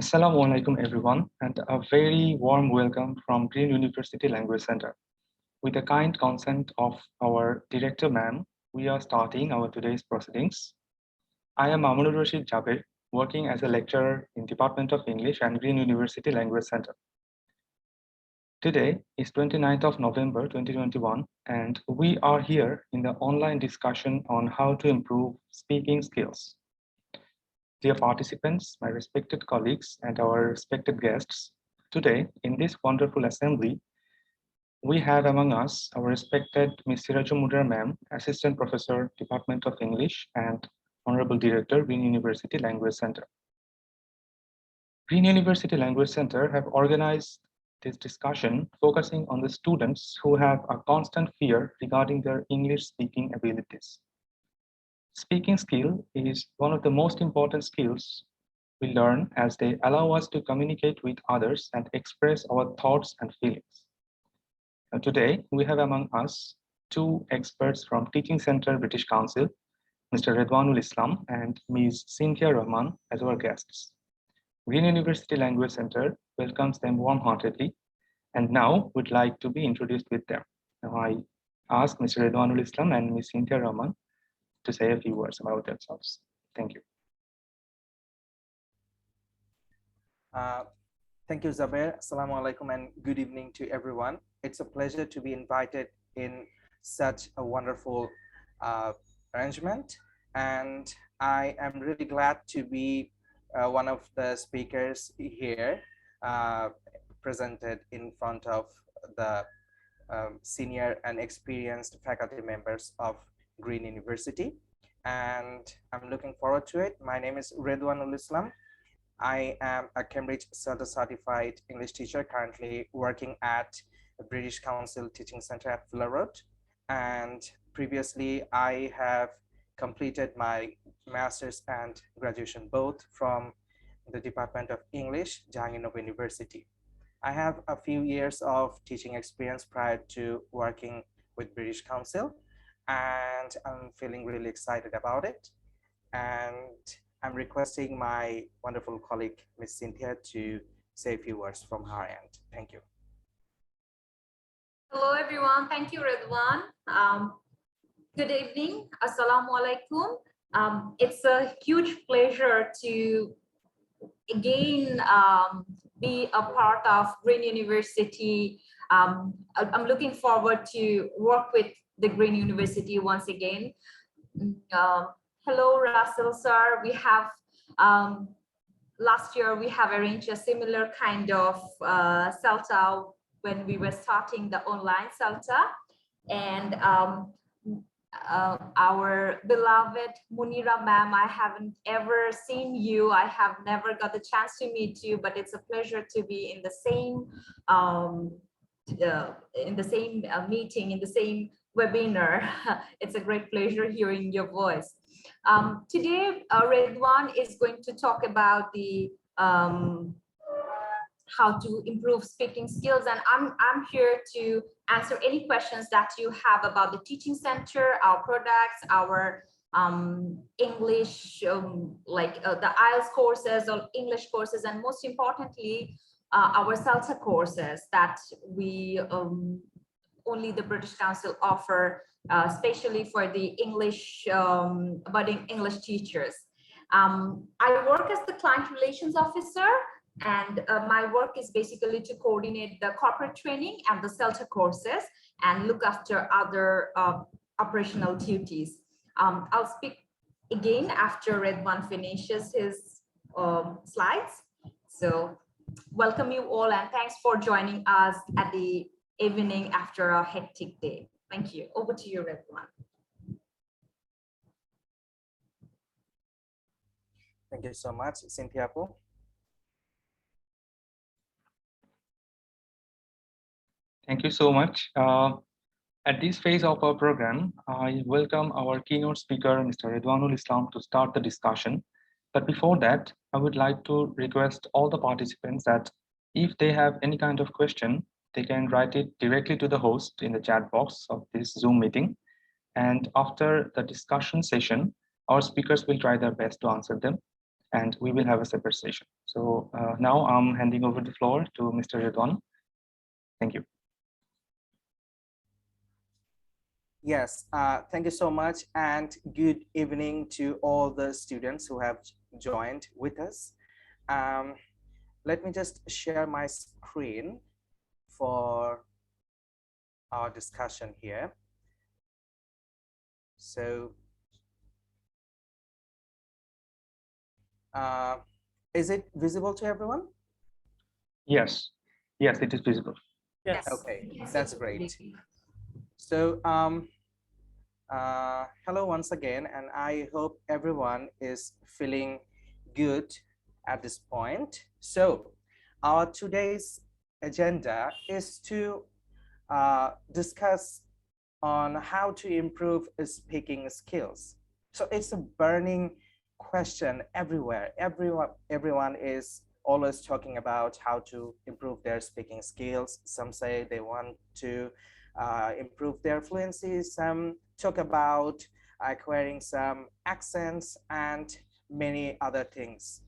Assalamu alaikum everyone, and a very warm welcome from Green University Language Center. With the kind consent of our director ma'am, we are starting our today's proceedings. I am Amunur Rashid Jabir, working as a lecturer in Department of English and Green University Language Center. Today is 29th of November 2021, and we are here in the online discussion on how to improve speaking skills. Dear participants, my respected colleagues, and our respected guests, today in this wonderful assembly, we have among us our respected Ms. Sirajumudra Ma'am, Assistant Professor, Department of English, and Honorable Director, Green University Language Center. Green University Language Center have organized this discussion focusing on the students who have a constant fear regarding their English speaking abilities. Speaking skill is one of the most important skills we learn as they allow us to communicate with others and express our thoughts and feelings. And today, we have among us two experts from Teaching Center British Council, Mr. Redwanul Islam and Ms. Sinthia Rahman as our guests. Green University Language Center welcomes them warm-heartedly, and now would like to be introduced with them. Now I ask Mr. Redwanul Islam and Ms. Sinthia Rahman to say a few words about themselves. Thank you. Thank you, Zabir. Assalamu alaikum and good evening to everyone. It's a pleasure to be invited in such a wonderful arrangement. And I am really glad to be one of the speakers here presented in front of the senior and experienced faculty members of Green University. And I'm looking forward to it. My name is Redwanul Islam. I am a Cambridge certified English teacher currently working at the British Council Teaching Center at Fuller Road. And previously I have completed my master's and graduation both from the Department of English, Jahangir University. I have a few years of teaching experience prior to working with British Council, and I'm feeling really excited about it. And I'm requesting my wonderful colleague, Ms. Cynthia, to say a few words from her end. Thank you. Hello, everyone. Thank you, Redwan. Good evening. Assalamu alaikum. It's a huge pleasure to again be a part of Green University. I'm looking forward to work with the Green University once again. Hello, Russell, sir. We have, last year we have arranged a similar kind of CELTA when we were starting the online CELTA. And our beloved Munira ma'am, I haven't ever seen you. I have never got the chance to meet you, but it's a pleasure to be in the same meeting, in the same webinar. It's a great pleasure hearing your voice. Today, Redwan is going to talk about the how to improve speaking skills, and I'm here to answer any questions that you have about the teaching center, our products, our English, like the IELTS courses or English courses, and most importantly, our CELTA courses that we only the British Council offer, especially for the English budding English teachers. I work as the client relations officer, and my work is basically to coordinate the corporate training and the CELTA courses and look after other operational duties. I'll speak again after Redwan finishes his slides. So welcome you all, and thanks for joining us at the evening after a hectic day. Thank you. Over to you, Redwan. Thank you so much, Cynthia. Thank you so much. At this phase of our program, I welcome our keynote speaker, Mr. Redwanul Islam, to start the discussion. But before that, I would like to request all the participants that if they have any kind of question, they can write it directly to the host in the chat box of this Zoom meeting. And after the discussion session, our speakers will try their best to answer them. and we will have a separate session. So now I'm handing over the floor to Mr. Redwan. Thank you. Yes, thank you so much, and good evening to all the students who have joined with us. Let me just share my screen for our discussion here. So, is it visible to everyone? Yes, yes, it is visible. Yes. Okay, that's great. So, hello once again, and I hope everyone is feeling good at this point. So, our today's agenda is to discuss on how to improve speaking skills. So it's a burning question everywhere. Everyone is always talking about how to improve their speaking skills. Some say they want to improve their fluency. Some talk about acquiring some accents and many other things.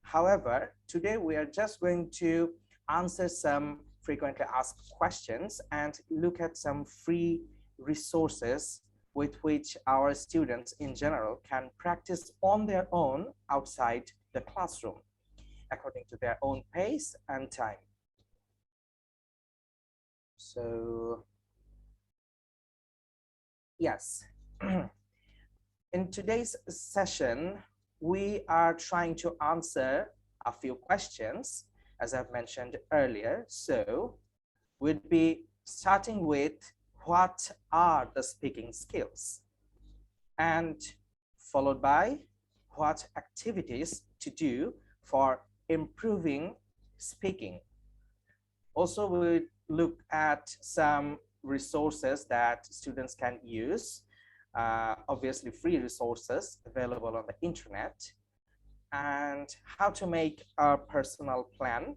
However, today we are just going to answer some frequently asked questions and look at some free resources with which our students in general can practice on their own outside the classroom, according to their own pace and time. So, yes, in today's session, we are trying to answer a few questions, as I've mentioned earlier. So, we'd be starting with what are the speaking skills, and followed by what activities to do for improving speaking. Also, we look at some resources that students can use, obviously free resources available on the internet, and how to make a personal plan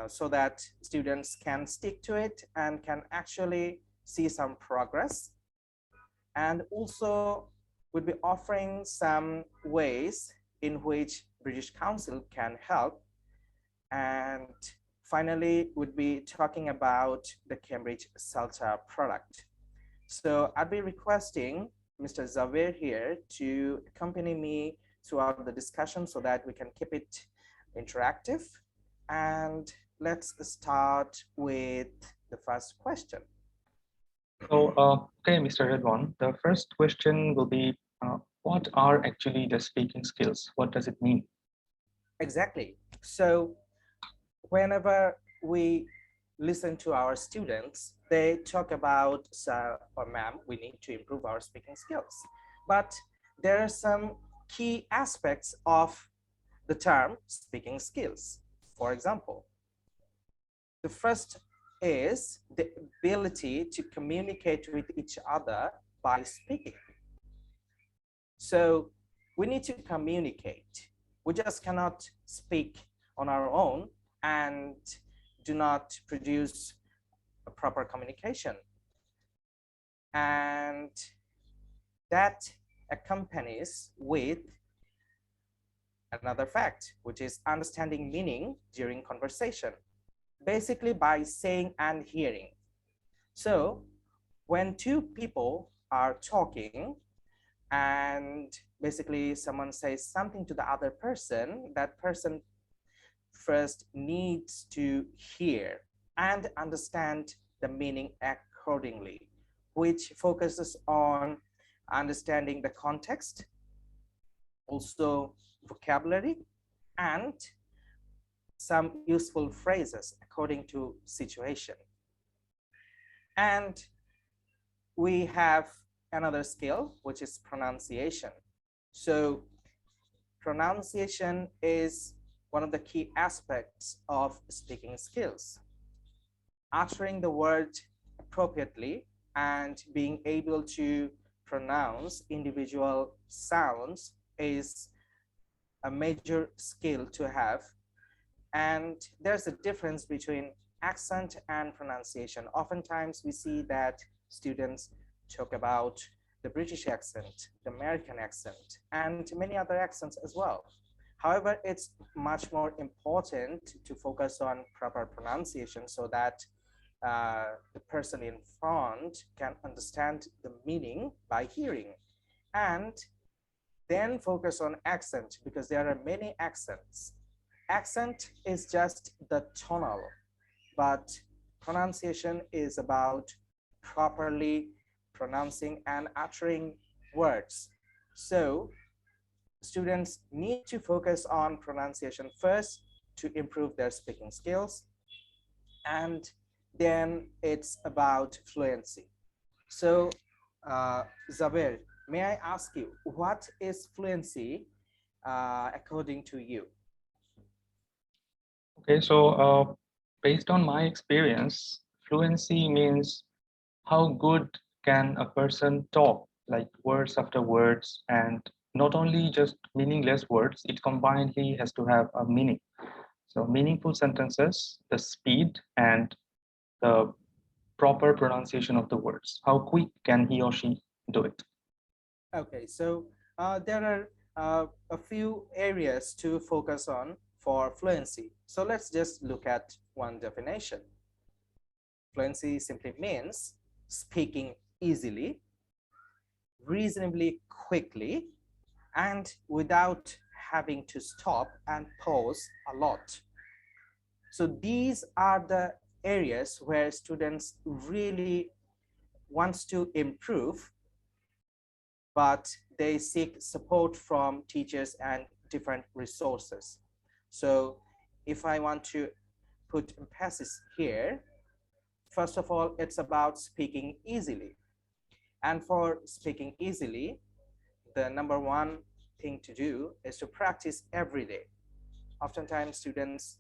so that students can stick to it and can actually see some progress. And also would be offering some ways in which British Council can help. And finally, would be talking about the Cambridge CELTA product. So I'd be requesting Mr. Zavir here to accompany me throughout the discussion so that we can keep it interactive. And let's start with the first question. So, okay, Mr. Redwan, the first question will be, what are actually the speaking skills? What does it mean? Exactly. So whenever we listen to our students, they talk about, sir or ma'am, we need to improve our speaking skills. But there are some key aspects of the term speaking skills. For example, the first is the ability to communicate with each other by speaking. So we need to communicate. We just cannot speak on our own and do not produce a proper communication. And that accompanies with another fact, which is understanding meaning during conversation, basically by saying and hearing. So when two people are talking and basically someone says something to the other person, that person first needs to hear and understand the meaning accordingly, which focuses on understanding the context, also vocabulary, and some useful phrases according to situation. And we have another skill, which is pronunciation. So pronunciation is one of the key aspects of speaking skills. Uttering the word appropriately and being able to pronounce individual sounds is a major skill to have. And there's a difference between accent and pronunciation. Oftentimes we see that students talk about the British accent, the American accent, and many other accents as well. However, it's much more important to focus on proper pronunciation so that the person in front can understand the meaning by hearing, and then focus on accent, because there are many accents. Accent is just the tonal, but pronunciation is about properly pronouncing and uttering words. So students need to focus on pronunciation first to improve their speaking skills, and then it's about fluency. So Zabir, may I ask you, what is fluency according to you? Okay, so based on my experience, fluency means how good can a person talk, like words after words, and not only just meaningless words, it combinedly has to have a meaning. So meaningful sentences, the speed and the proper pronunciation of the words. How quick can he or she do it? Okay, so there are a few areas to focus on for fluency. So let's just look at one definition. Fluency simply means speaking easily, reasonably quickly, and without having to stop and pause a lot. So these are the areas where students really wants to improve, but they seek support from teachers and different resources. So if I want to put emphasis here, first of all, it's about speaking easily. And for speaking easily, the number one thing to do is to practice every day. Oftentimes students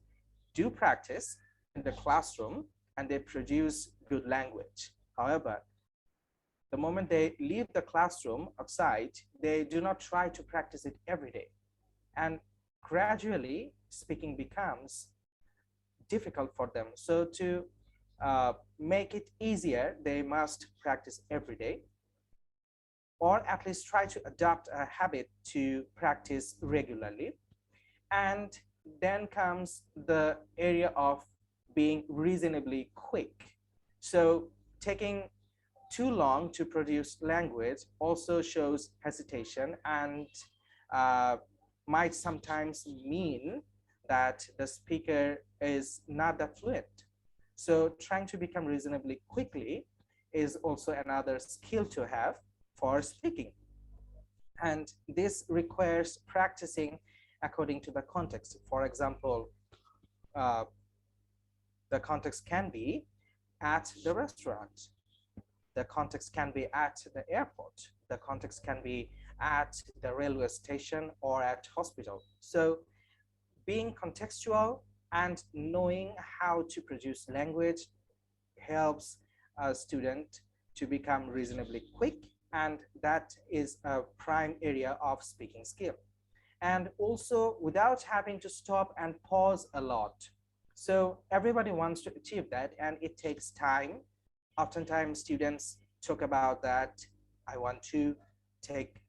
do practice in the classroom and they produce good language. However, the moment they leave the classroom outside, they do not try to practice it every day. And gradually, speaking becomes difficult for them. So to make it easier, they must practice every day, or at least try to adopt a habit to practice regularly. And then comes the area of being reasonably quick. So taking too long to produce language also shows hesitation and might sometimes mean that the speaker is not that fluent. So trying to become reasonably quickly is also another skill to have for speaking. And this requires practicing according to the context. For example, the context can be at the restaurant. The context can be at the airport. The context can be at the railway station or at hospital. So being contextual and knowing how to produce language helps a student to become reasonably quick, and that is a prime area of speaking skill. And also without having to stop and pause a lot. So everybody wants to achieve that, and it takes time. Oftentimes students talk about that, I want to take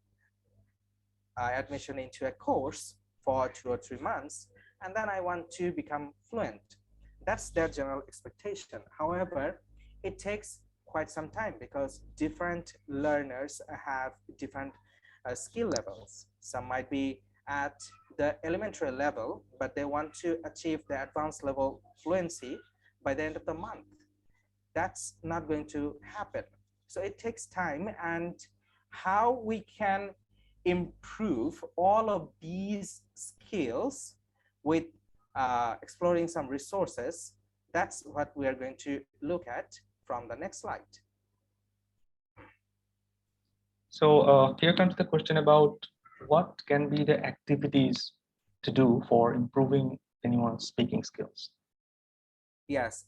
admission into a course for 2 or 3 months, and then I want to become fluent. That's their general expectation. However, it takes quite some time because different learners have different skill levels. Some might be at the elementary level, but they want to achieve the advanced level fluency by the end of the month. That's not going to happen. So it takes time, and how we can improve all of these skills with exploring some resources, that's what we are going to look at from the next slide. So here comes the question about what can be the activities to do for improving anyone's speaking skills. Yes,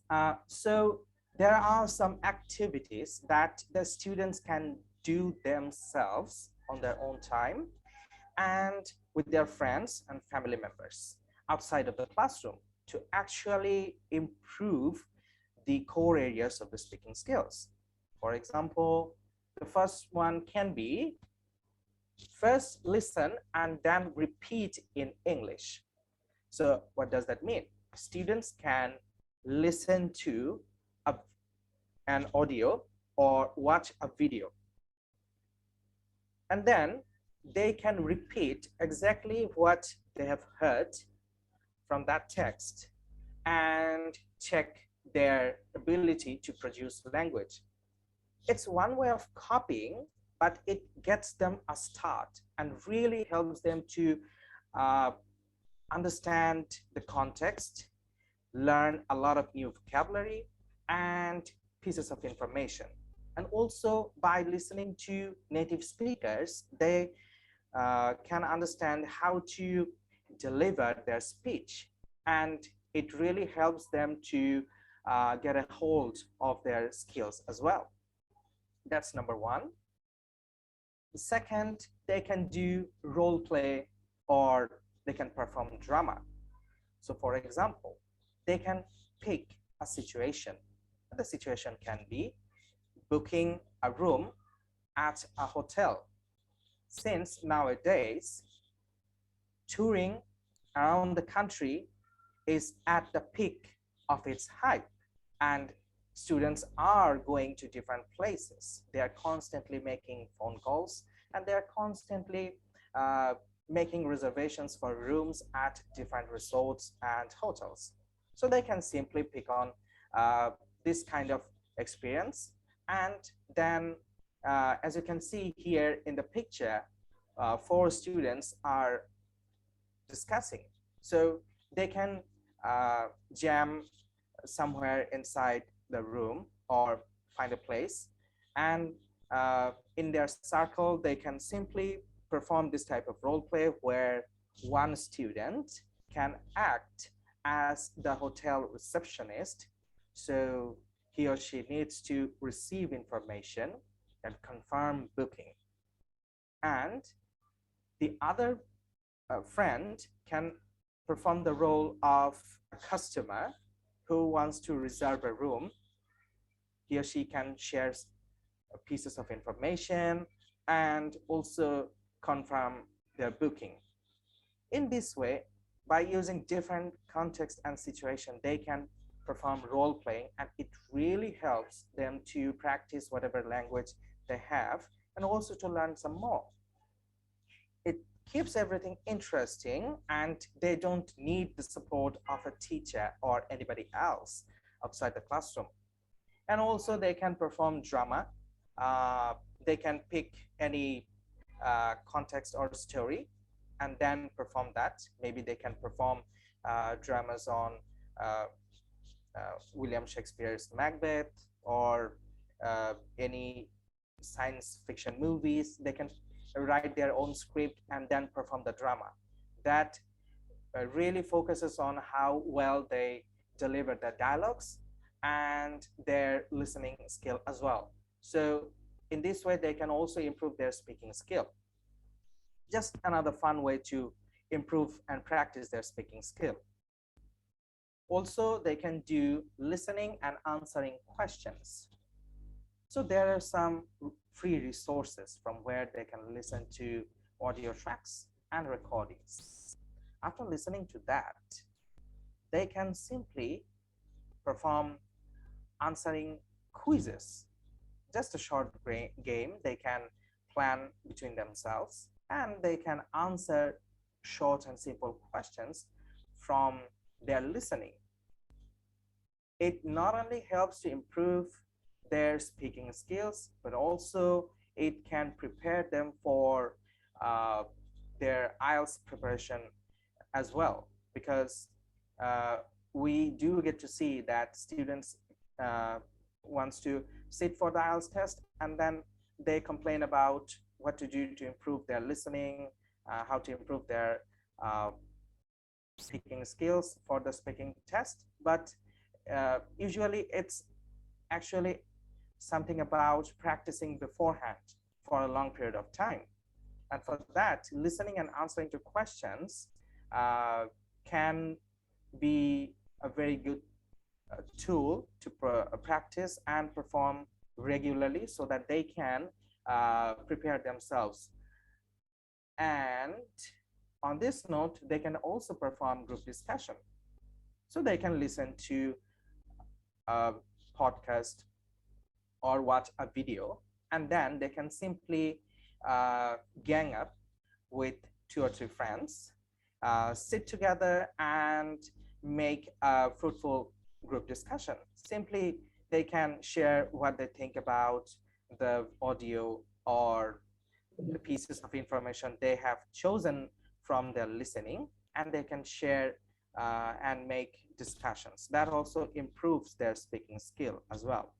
so there are some activities that the students can do themselves on their own time and with their friends and family members outside of the classroom to actually improve the core areas of the speaking skills. For example, the first one can be first listen and then repeat in English. So what does that mean? Students can listen to an audio or watch a video, and then they can repeat exactly what they have heard from that text and check their ability to produce language. It's one way of copying, but it gets them a start and really helps them to understand the context, learn a lot of new vocabulary and pieces of information. And also by listening to native speakers, they can understand how to deliver their speech, and it really helps them to get a hold of their skills as well. That's number one. The second, they can do role play or they can perform drama. So for example, they can pick a situation. The situation can be booking a room at a hotel. Since nowadays, touring around the country is at the peak of its hype, and students are going to different places. They are constantly making phone calls and they are constantly making reservations for rooms at different resorts and hotels. So they can simply pick on this kind of experience, and then as you can see here in the picture, 4 students are discussing. So they can jam somewhere inside the room or find a place, and in their circle they can simply perform this type of role play where one student can act as the hotel receptionist. So he or she needs to receive information and confirm booking, and the other friend can perform the role of a customer who wants to reserve a room. He or she can share pieces of information and also confirm their booking. In this way, by using different context and situation, they can perform role playing, and it really helps them to practice whatever language they have and also to learn some more. It keeps everything interesting, and they don't need the support of a teacher or anybody else outside the classroom. And also they can perform drama. They can pick any context or story and then perform that. Maybe they can perform dramas on William Shakespeare's Macbeth or any science fiction movies. They can write their own script and then perform the drama. That really focuses on how well they deliver their dialogues and their listening skill as well. So in this way, they can also improve their speaking skill. Just another fun way to improve and practice their speaking skill. Also, they can do listening and answering questions. So there are some free resources from where they can listen to audio tracks and recordings. After listening to that, they can simply perform answering quizzes. Just a short game they can plan between themselves, and they can answer short and simple questions from their listening. It not only helps to improve their speaking skills, but also it can prepare them for their IELTS preparation as well, because we do get to see that students wants to sit for the IELTS test and then they complain about what to do to improve their listening, how to improve their speaking skills for the speaking test. But usually it's actually something about practicing beforehand for a long period of time. And for that, listening and answering to questions can be a very good tool to practice and perform regularly so that they can prepare themselves And on this note, they can also perform group discussion. So they can listen to a podcast or watch a video, and then they can simply gang up with 2 or 3 friends, sit together and make a fruitful group discussion. Simply, they can share what they think about the audio or the pieces of information they have chosen from their listening, and they can share and make discussions. That also improves their speaking skill as well.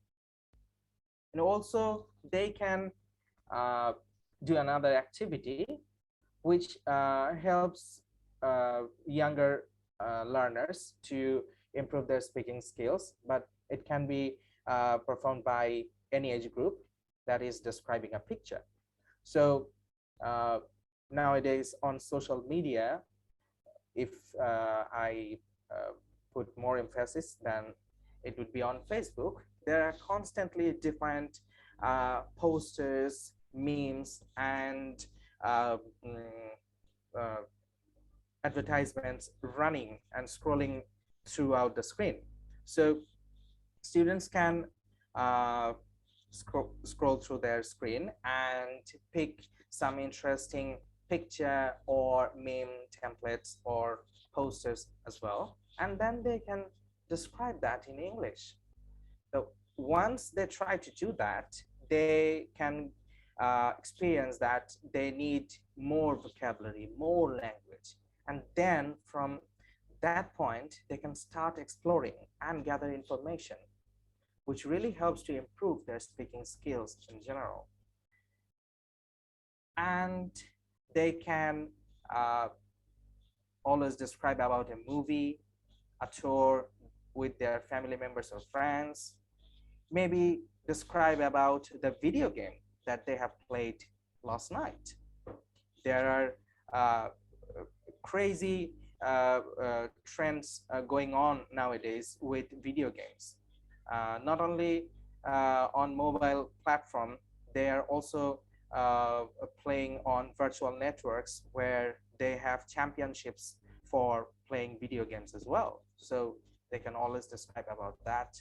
And also they can do another activity which helps younger learners to improve their speaking skills, but it can be performed by any age group, that is describing a picture. So nowadays on social media, if I put more emphasis, then it would be on Facebook. There are constantly different posters, memes, and advertisements running and scrolling throughout the screen. So students can scroll through their screen and pick some interesting picture or meme templates or posters as well, and then they can describe that in English. So once they try to do that, they can experience that they need more vocabulary, more language, and then from that point they can start exploring and gather information, which really helps to improve their speaking skills in general. And they can always describe about a movie, a tour with their family members or friends, maybe describe about the video game that they have played last night. There are crazy trends going on nowadays with video games. Not only on mobile platform, they are also playing on virtual networks where they have championships for playing video games as well. So they can always describe about that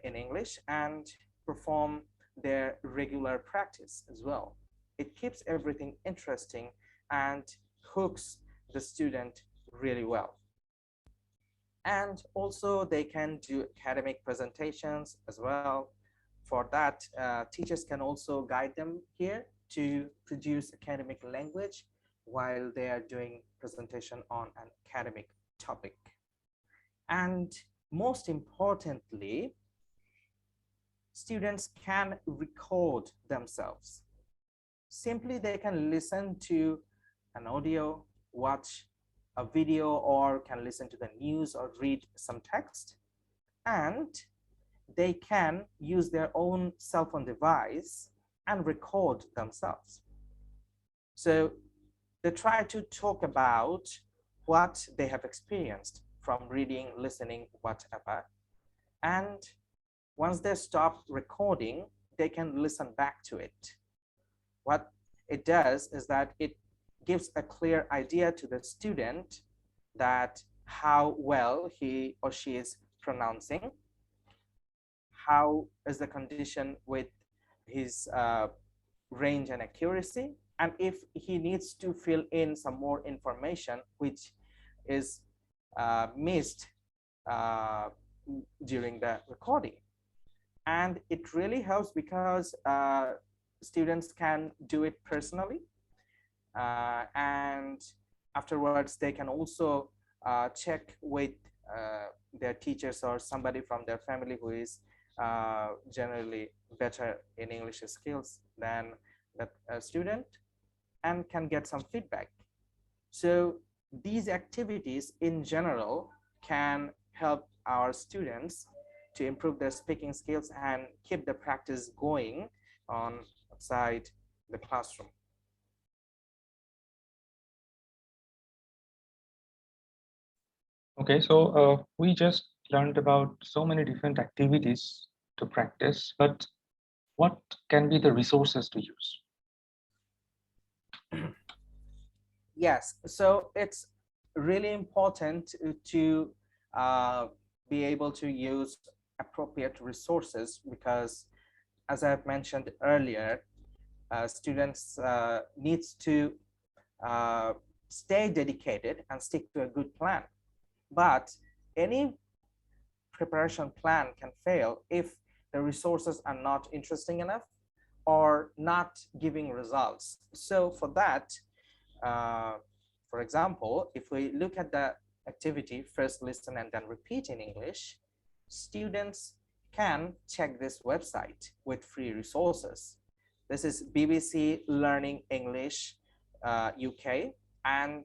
in English and perform their regular practice as well. It keeps everything interesting and hooks the student really well. And also they can do academic presentations as well. For that, teachers can also guide them here to produce academic language while they are doing presentation on an academic topic. And most importantly, students can record themselves. Simply, they can listen to an audio, watch a video, or can listen to the news or read some text, and they can use their own cell phone device and record themselves. So they try to talk about what they have experienced from reading, listening, whatever. And once they stop recording, they can listen back to it. What it does is that it gives a clear idea to the student that how well he or she is pronouncing, how is the condition with his range and accuracy, and if he needs to fill in some more information which is missed during the recording. And it really helps because students can do it personally, and afterwards they can also check with their teachers or somebody from their family who is generally better in English skills than that student, and can get some feedback. So these activities in general can help our students to improve their speaking skills and keep the practice going on outside the classroom. Okay, so we just learned about so many different activities to practice, but what can be the resources to use? Yes, so it's really important to be able to use appropriate resources, because as I've mentioned earlier, students needs to uh, stay dedicated and stick to a good plan. But any preparation plan can fail if the resources are not interesting enough or not giving results. So for that, for example, if we look at the activity, first listen and then repeat in English, students can check this website with free resources. This is BBC Learning English UK, and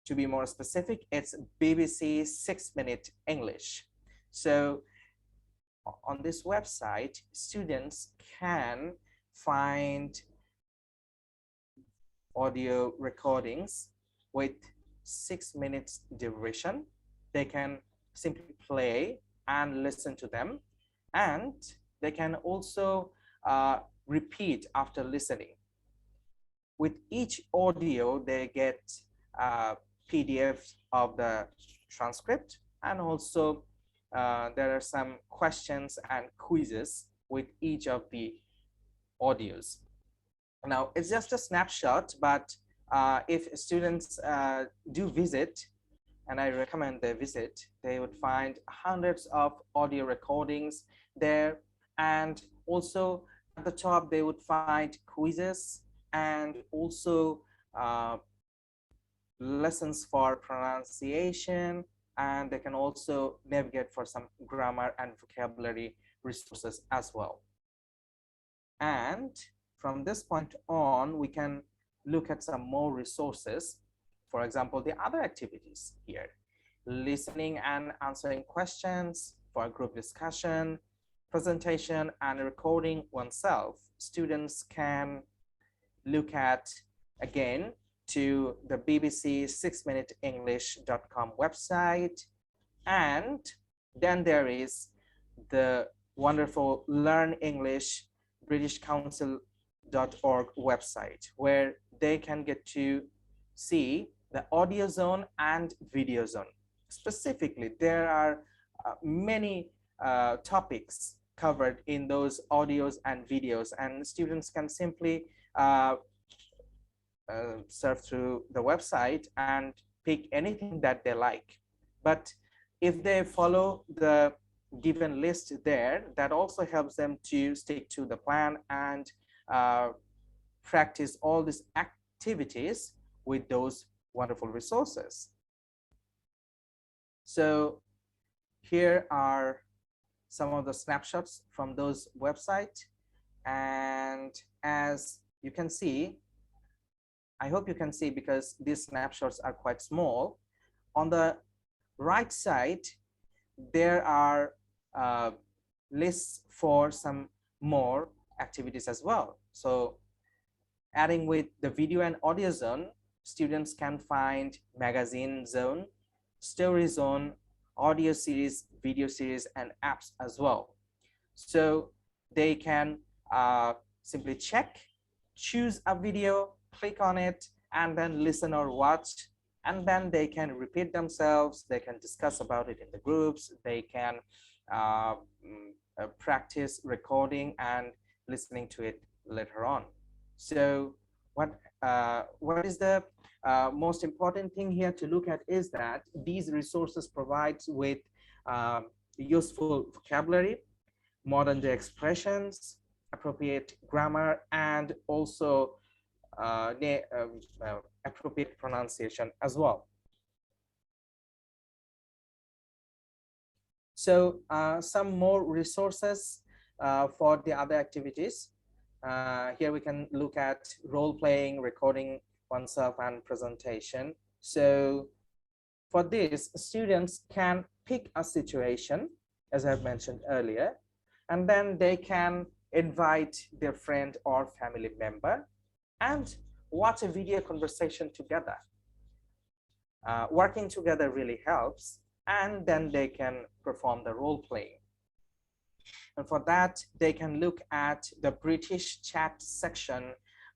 to be more specific, it's BBC 6-Minute English. So on this website, students can find audio recordings with 6 minutes duration. They can simply play and listen to them, and they can also repeat after listening. With each audio, they get PDFs of the transcript, and also there are some questions and quizzes with each of the audios. Now, it's just a snapshot, but if students do visit, and I recommend they visit, they would find hundreds of audio recordings there, and also at the top they would find quizzes and also lessons for pronunciation, and they can also navigate for some grammar and vocabulary resources as well. And from this point on, we can look at some more resources. For example, the other activities here: listening and answering questions for a group discussion, presentation and recording oneself. Students can look at, again, to the BBC 6minutenglish.com website, and then there is the wonderful Learn English British Council.org website, where they can get to see the audio zone and video zone. Specifically, there are many topics covered in those audios and videos, and students can simply surf through the website and pick anything that they like. But if they follow the given list there, that also helps them to stick to the plan and practice all these activities with those wonderful resources. So here are some of the snapshots from those websites, and as you can see, I hope you can see, because these snapshots are quite small. On the right side, there are lists for some more activities as well. So adding with the video and audio zone, students can find magazine zone, story zone, audio series, video series, and apps as well. So they can simply check, choose a video, click on it, and then listen or watch, and then they can repeat themselves, they can discuss about it in the groups, they can practice recording and listening to it later on. So what is the most important thing here to look at is that these resources provide with useful vocabulary, modern day expressions, appropriate grammar, and also appropriate pronunciation as well. So some more resources for the other activities. Here we can look at role playing, recording oneself, and presentation. So for this, students can pick a situation, as I've mentioned earlier, and then they can invite their friend or family member and watch a video conversation together. Working together really helps, and then they can perform the role playing. And for that, they can look at the British chat section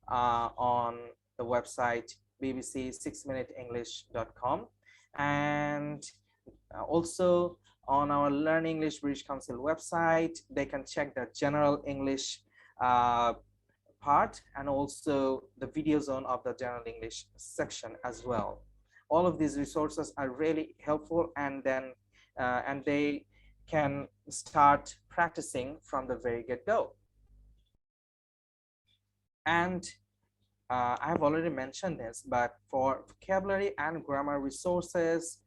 on the website bbc6minuteenglish.com, and also on our Learn English British Council website. They can check the general English part and also the video zone of the general English section as well. All of these resources are really helpful, and they can start practicing from the very get-go. And I have already mentioned this, but for vocabulary and grammar resources,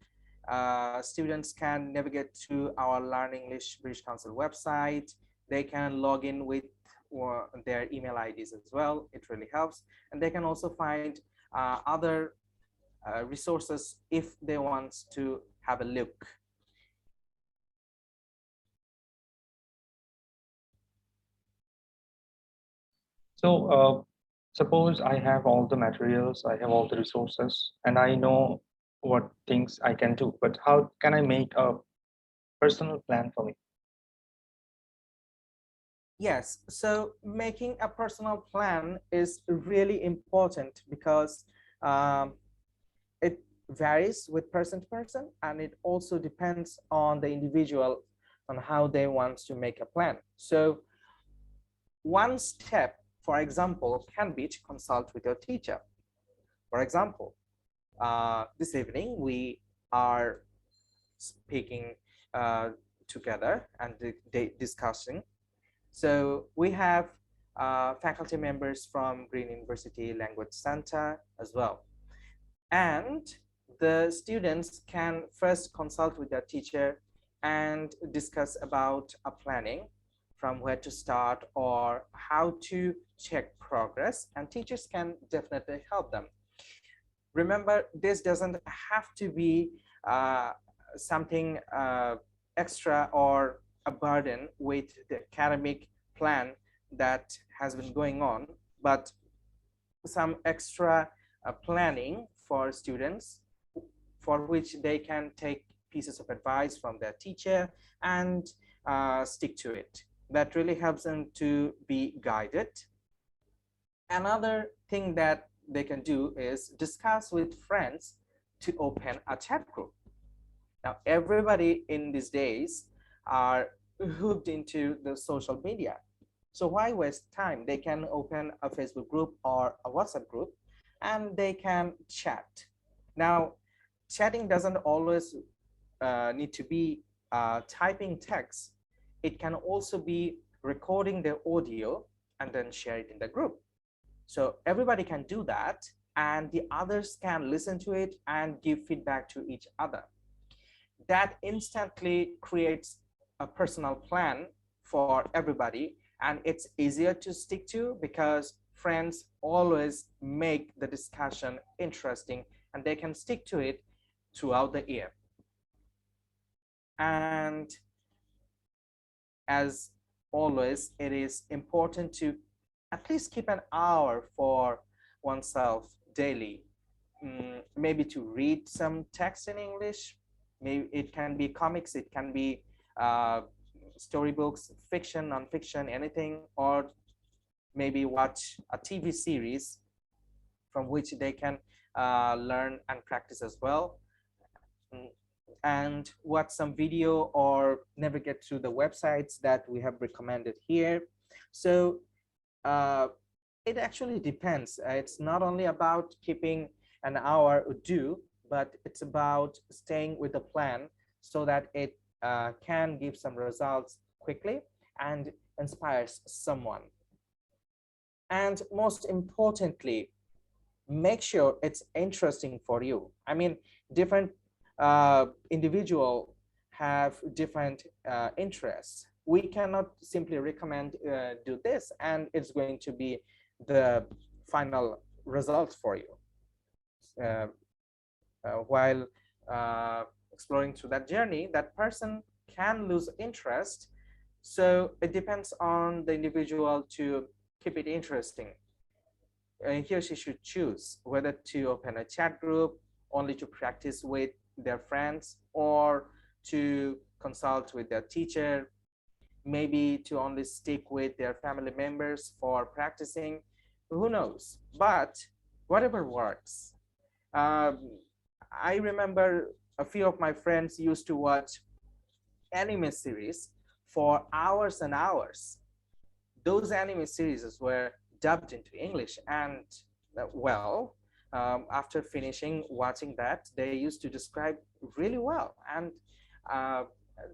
students can navigate to our Learn English British Council website. They can log in with their email IDs as well. It really helps. And they can also find other resources if they want to have a look. So suppose I have all the materials, I have all the resources, and I know what things I can do, but how can I make a personal plan for me? Yes, so making a personal plan is really important because it varies with person to person, and it also depends on the individual on how they want to make a plan. So one step, for example, can be to consult with your teacher. For example, this evening we are speaking together and discussing. So we have faculty members from Green University Language Center as well. And the students can first consult with their teacher and discuss about a planning from where to start or how to check progress, and teachers can definitely help them. Remember, this doesn't have to be something extra or a burden with the academic plan that has been going on, but some extra planning for students for which they can take pieces of advice from their teacher and stick to it. That really helps them to be guided. Another thing that they can do is discuss with friends to open a chat group. Now, everybody in these days are hooked into the social media. So why waste time? They can open a Facebook group or a WhatsApp group and they can chat. Now, chatting doesn't always need to be typing text. It can also be recording their audio and then share it in the group. So everybody can do that, and the others can listen to it and give feedback to each other. That instantly creates a personal plan for everybody, and it's easier to stick to because friends always make the discussion interesting and they can stick to it throughout the year. And as always, it is important to at least keep an hour for oneself daily, maybe to read some text in English. Maybe it can be comics, it can be storybooks, fiction, non-fiction, anything, or maybe watch a TV series from which they can learn and practice as well, and watch some video or navigate through the websites that we have recommended here. So it actually depends. It's not only about keeping an hour due, but it's about staying with the plan so that it can give some results quickly and inspires someone. And most importantly, make sure it's interesting for you. I mean, different individuals have different interests. We cannot simply recommend do this and it's going to be the final result for you. While exploring through that journey, that person can lose interest. So it depends on the individual to keep it interesting. He or she should choose whether to open a chat group only to practice with their friends, or to consult with their teacher, maybe to only stick with their family members for practicing. who knows? But whatever works. Um, I remember a few of my friends used to watch anime series for hours and hours. Those anime series were dubbed into English, and well, after finishing watching that, they used to describe really well, and uh,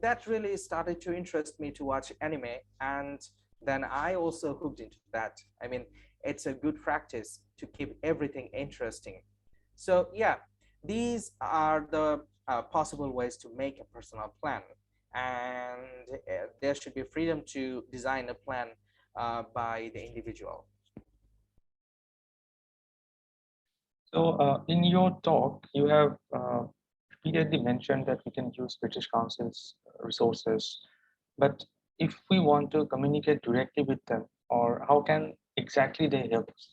that really started to interest me to watch anime, and then I also hooked into that. I mean, it's a good practice to keep everything interesting. So yeah, these are the possible ways to make a personal plan, and there should be freedom to design a plan by the individual. So in your talk, you have repeatedly mentioned that we can use British Council's resources, but if we want to communicate directly with them, or how can exactly they help us?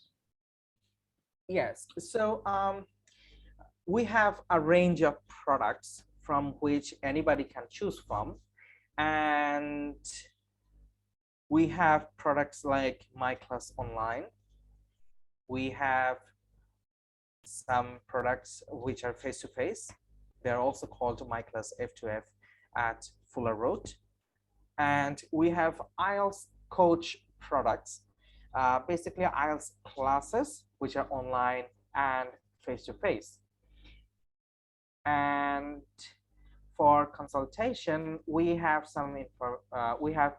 Yes, so we have a range of products from which anybody can choose from, and we have products like My Class Online. We have some products which are face-to-face. They're also called My Class F2F at Fuller Road. And we have IELTS coach products, basically IELTS classes, which are online and face-to-face. And for consultation, we have we have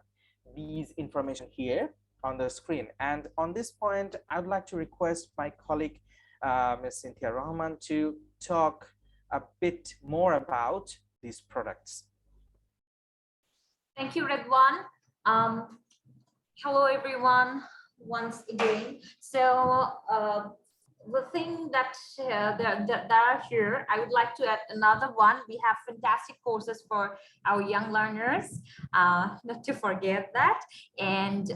these information here on the screen. And on this point, I would like to request my colleague, Ms. Sinthia Rahman, to talk a bit more about these products. Thank you, Redwan. Hello, everyone, once again. So the thing that that are here, I would like to add another one. We have fantastic courses for our young learners, not to forget that. And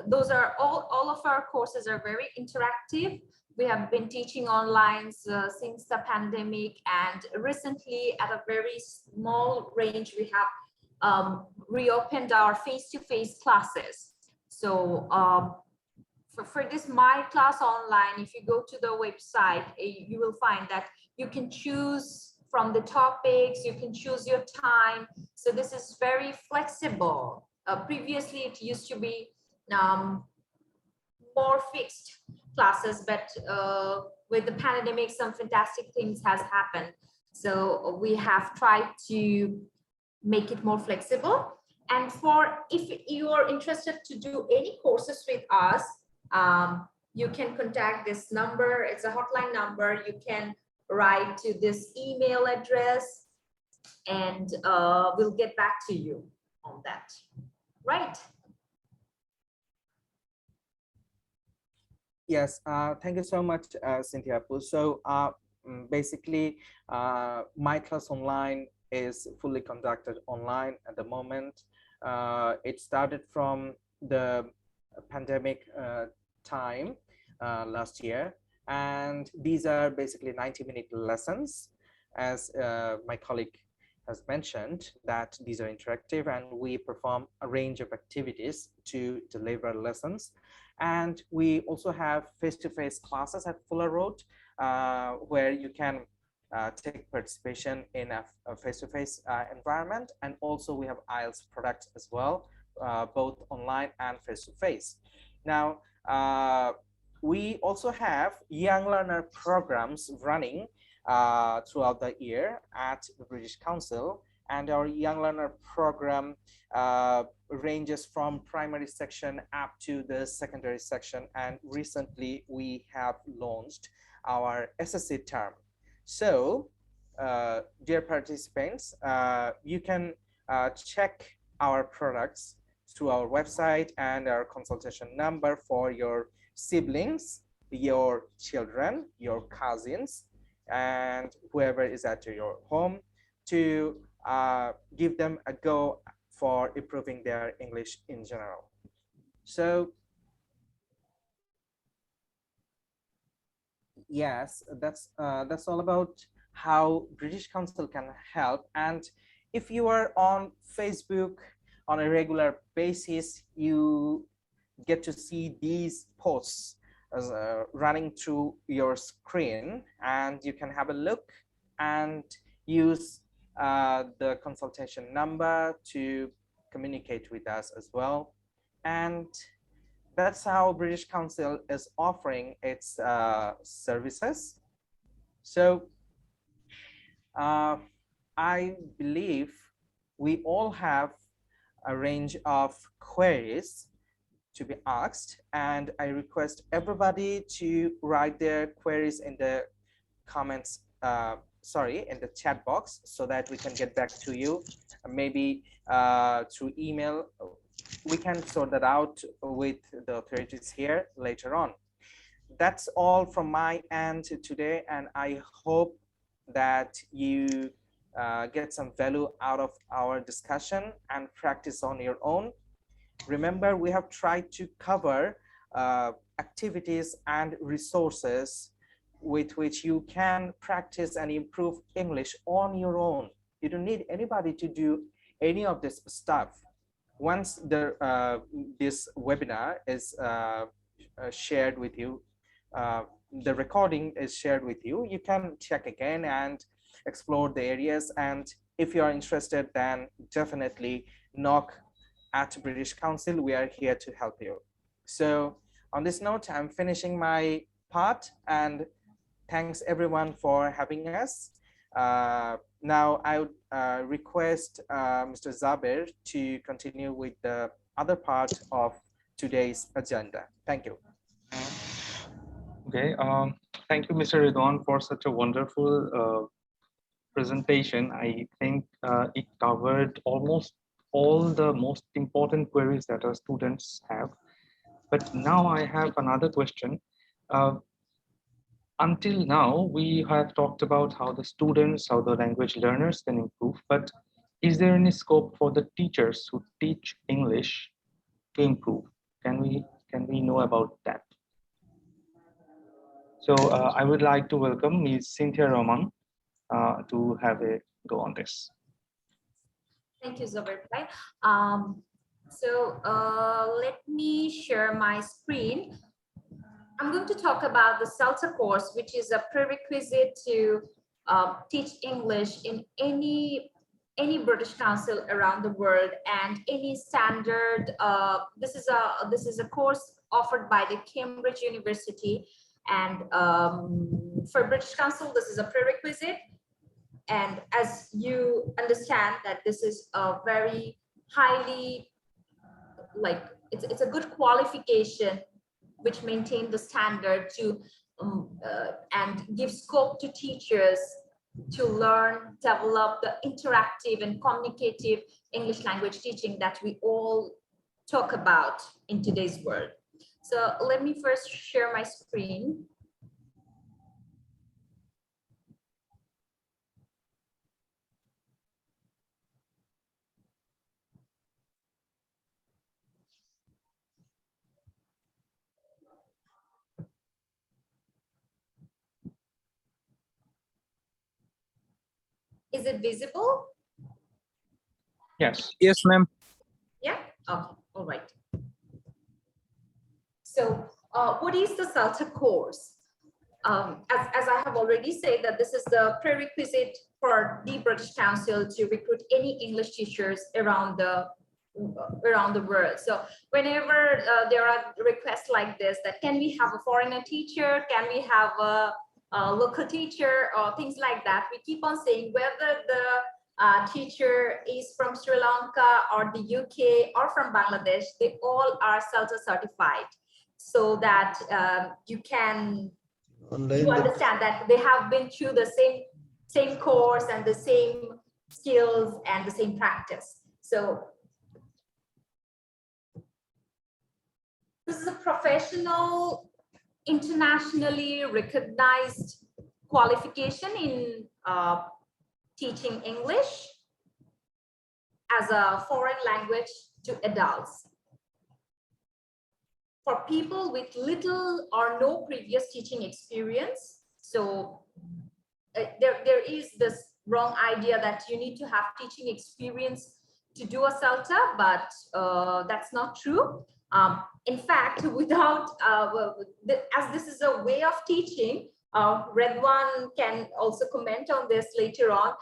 those are all of our courses are very interactive. We have been teaching online since the pandemic, and recently at a very small range, we have reopened our face-to-face classes. So for this My Class Online, if you go to the website, you will find that you can choose from the topics, you can choose your time. So this is very flexible. Previously, it used to be more fixed classes, but with the pandemic, some fantastic things has happened. So we have tried to make it more flexible. And for if you are interested to do any courses with us, you can contact this number. It's a hotline number. You can write to this email address, and we'll get back to you on that. Right. Yes, thank you so much, Cynthia. So basically, My Class Online is fully conducted online at the moment. It started from the pandemic time last year, and these are basically 90-minute lessons. As my colleague has mentioned, that these are interactive, and we perform a range of activities to deliver lessons. And we also have face-to-face classes at Fuller Road, where you can take participation in a face-to-face environment. And also we have IELTS products as well, both online and face-to-face. Now, we also have young learner programs running throughout the year at the British Council, and our young learner program ranges from primary section up to the secondary section, and recently we have launched our SSC term. So dear participants, you can check our products through our website and our consultation number for your siblings, your children, your cousins, and whoever is at your home, to give them a go for improving their English in general. So yes, that's all about how British Council can help. And if you are on Facebook on a regular basis, you get to see these posts running through your screen, and you can have a look and use the consultation number to communicate with us as well. And that's how British Council is offering its services. So I believe we all have a range of queries to be asked, and I request everybody to write their queries in the comments, in the chat box, so that we can get back to you, maybe through email. We can sort that out with the authorities here later on. That's all from my end today, and I hope that you get some value out of our discussion and practice on your own. Remember, we have tried to cover activities and resources with which you can practice and improve English on your own. You don't need anybody to do any of this stuff. Once this webinar is shared with you, the recording is shared with you, you can check again and explore the areas. And if you are interested, then definitely knock at British Council. We are here to help you. So on this note, I'm finishing my part, and thanks everyone for having us. Now I would request Mr. Zabir to continue with the other part of today's agenda. Thank you. Okay, thank you, Mr. Redwan, for such a wonderful presentation. I think it covered almost all the most important queries that our students have. But now I have another question. Until now, we have talked about how the students, how the language learners can improve, but is there any scope for the teachers who teach English to improve? Can we know about that? So I would like to welcome Ms. Sinthia Rahman to have a go on this. Thank you, Zubair. Let me share my screen. I'm going to talk about the CELTA course, which is a prerequisite to teach English in any British Council around the world, and any standard. This is a course offered by the Cambridge University, and for British Council, this is a prerequisite. And as you understand, that this is a very highly, it's a good qualification which maintain the standard to and give scope to teachers to learn, develop the interactive and communicative English language teaching that we all talk about in today's world. So let me first share my screen. Is it visible? Yes. Yes, ma'am. Yeah. Okay. All right. So, what is the CELTA course? As I have already said, that this is the prerequisite for the British Council to recruit any English teachers around the world. So whenever there are requests like this, that can we have a foreigner teacher, can we have a local teacher, or things like that, we keep on saying whether the teacher is from Sri Lanka or the UK or from Bangladesh, they all are CELTA certified, so that you understand that they have been through the same course and the same skills and the same practice. So this is a professional, internationally recognized qualification in teaching English as a foreign language to adults. For people with little or no previous teaching experience, so there is this wrong idea that you need to have teaching experience to do a CELTA, but that's not true. In fact, without, as this is a way of teaching, Redwan can also comment on this later on.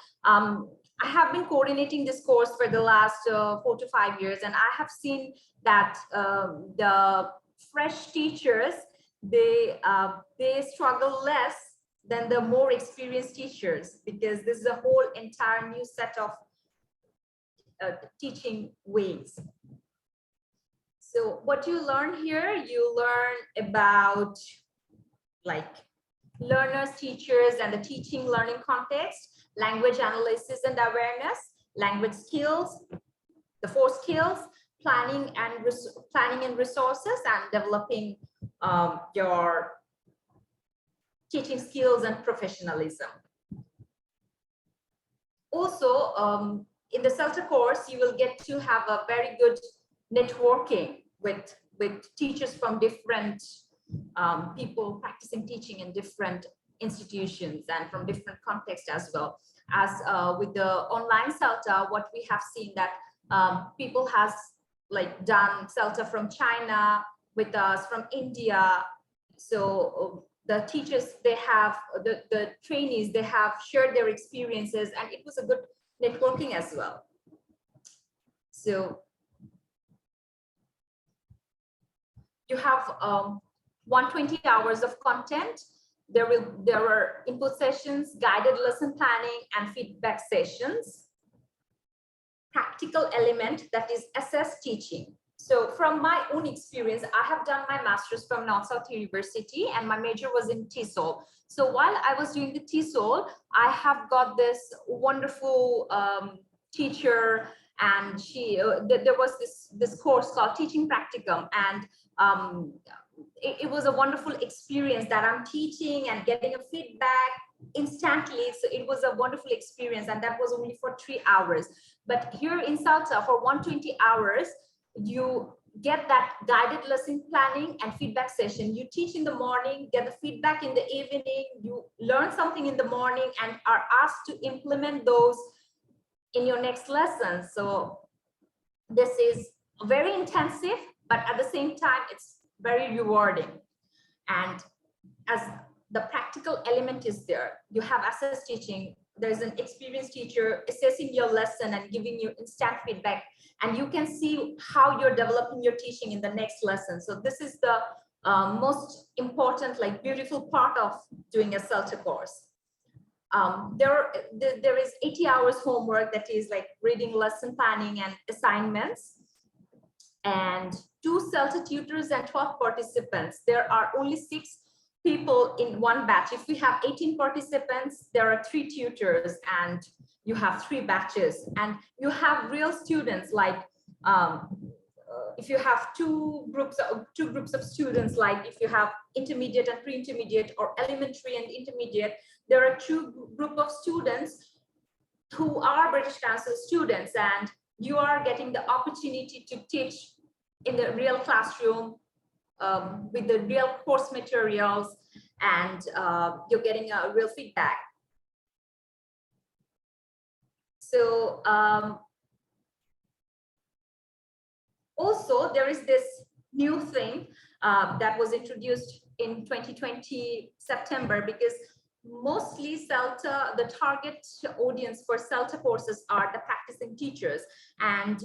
I have been coordinating this course for the last 4 to 5 years, and I have seen that the fresh teachers, they struggle less than the more experienced teachers, because this is a whole entire new set of teaching ways. So what you learn here, you learn about like learners, teachers, and the teaching learning context, language analysis and awareness, language skills, the 4 skills, planning and resources, and developing your teaching skills and professionalism. Also, in the CELTA course, you will get to have a very good networking with teachers from different people practicing teaching in different institutions and from different contexts as well. As with the online CELTA, what we have seen that people has like done CELTA from China with us, from India. So the teachers, they have, the trainees, they have shared their experiences, and it was a good networking as well. So you have 120 hours of content. There are input sessions, guided lesson planning, and feedback sessions. Practical element, that is assess teaching. So from my own experience, I have done my master's from North-South University, and my major was in TESOL. So while I was doing the TESOL, I have got this wonderful teacher, and she there was this course called Teaching Practicum, and it was a wonderful experience that I'm teaching and getting a feedback instantly. So it was a wonderful experience, and that was only for 3 hours. But here in CELTA, for 120 hours, you get that guided lesson planning and feedback session. You teach in the morning, get the feedback in the evening, you learn something in the morning, and are asked to implement those in your next lesson. So this is very intensive, but at the same time, it's very rewarding. And as the practical element is there, you have assess teaching. There's an experienced teacher assessing your lesson and giving you instant feedback, and you can see how you're developing your teaching in the next lesson. So this is the most important, like beautiful part of doing a CELTA course. There is 80 hours homework, that is like reading, lesson planning, and assignments, and 2 CELTA tutors and 12 participants. There are only 6 people in one batch. If we have 18 participants, there are 3 tutors, and you have 3 batches, and you have real students. Like if you have two groups of students, like if you have intermediate and pre-intermediate, or elementary and intermediate, there are 2 groups of students who are British Council students, and you are getting the opportunity to teach in the real classroom with the real course materials, and you're getting a real feedback. So also there is this new thing that was introduced in 2020 September, because mostly CELTA, the target audience for CELTA courses are the practicing teachers, and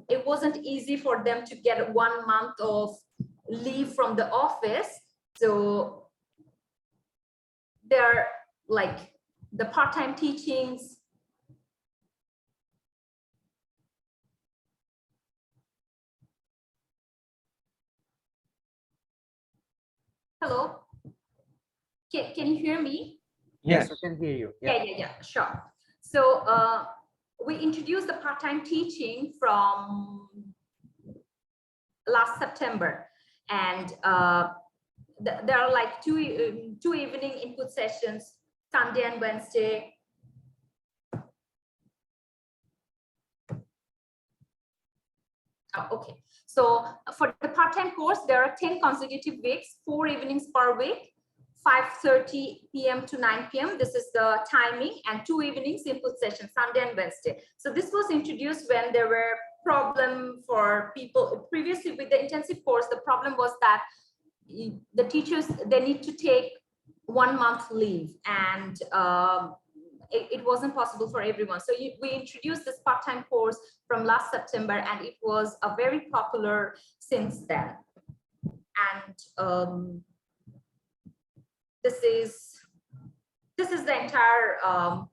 it wasn't easy for them to get 1 month of leave from the office. So they're like the part-time teachings. Hello, can you hear me? Yes, I can hear you. Yeah, sure. So we introduced the part-time teaching from last September, and there are like two evening input sessions, Sunday and Wednesday. Oh, okay. So for the part-time course, there are 10 consecutive weeks, 4 evenings per week, 5:30 p.m. to 9 p.m. This is the timing, and 2 evenings input sessions, Sunday and Wednesday. So this was introduced when there were problem for people previously with the intensive course. The problem was that the teachers, they need to take 1 month leave, and it wasn't possible for everyone. So we introduced this part-time course from last September, and it was a very popular since then. And this is the entire,